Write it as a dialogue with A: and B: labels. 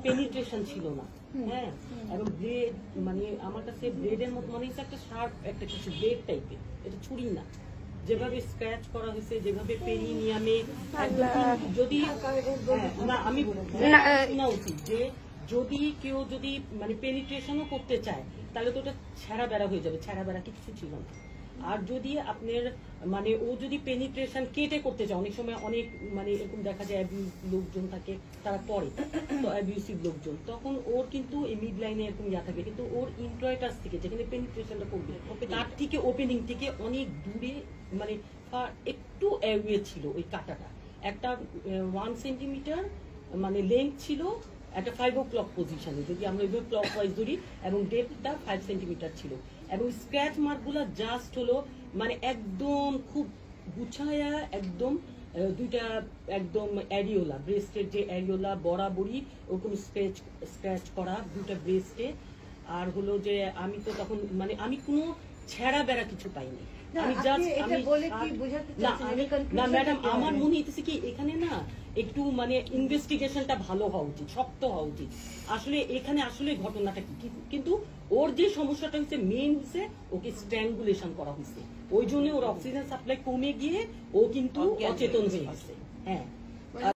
A: Penetration ছিল না। হ্যাঁ, এবং ব্লেড মানে আমার কাছে ব্লেডের মতো মনে হচ্ছে একটা শার্প একটা কিছু ব্লেড টাইপের, এটা ছুরি না। যেভাবে স্ক্র্যাচ করা হয়েছে, যেভাবে পেরিনিয়ামে যদি না আমি শোনা উচিত যে যদি কেউ যদি মানে পেনিট্রেশনও করতে চায় তাহলে তো ওটা ছেঁড়া বেড়া হয়ে যাবে, ছেঁড়া বেড়া কিছু ছিল না। আর যদি আপনার মানে ও যদি পেনিট্রেশন কেটে করতে চায়, অনেক সময় অনেক মানে এরকম দেখা যায় লোকজন থাকে তারা পরে তো অ্যাবিউসিভ লোকজন, তখন ওর কিন্তু এই মিড লাইনে এরকম ইয়া থাকে, কিন্তু ওর ইন্ট্রয়েটাস থেকে যেখানে পেনিট্রেশনটা করবে তার থেকে ওপেনিং থেকে অনেক দূরে মানে একটু অ্যাওয়ে ছিল ওই কাটাটা, একটা 1 সেন্টিমিটার মানে লেন্থ ছিল একটা 5 o'clock পজিশনে, যদি আমরা ওইভাবে ক্লক ওয়াইজ ধরি, এবং ডেপথটা 5 সেন্টিমিটার ছিল। এবং স্ক্র্যাচ মার্কগুলো জাস্ট হলো মানে একদম খুব গুছায়া একদম দুইটা একদম অ্যারিওলা, ব্রেস্টের যে অ্যারিওলা বরাবরই ওরকম স্ক্র্যাচ করা দুইটা ব্রেস্টে। আর হলো যে আমি তো তখন মানে আমি কোনো ছেঁড়া বেড়া কিছু পাইনি। আমি জাস্ট না ম্যাডাম, আমার মনে হইতেছে কি এখানে না একটু মানে ইনভেস্টিগেশনটা ভালো হওয়া উচিত, শক্ত হওয়া উচিত। আসলে এখানে আসলে ঘটনাটা কি, কিন্তু ওর যে সমস্যাটা হচ্ছে মেইন হচ্ছে ওকে স্ট্র্যাঙ্গুলেশন করা হয়েছে, ওই জন্য ওর অক্সিজেন সাপ্লাই কমে গিয়ে ও কিন্তু অচেতন হয়ে গেছে। হ্যাঁ।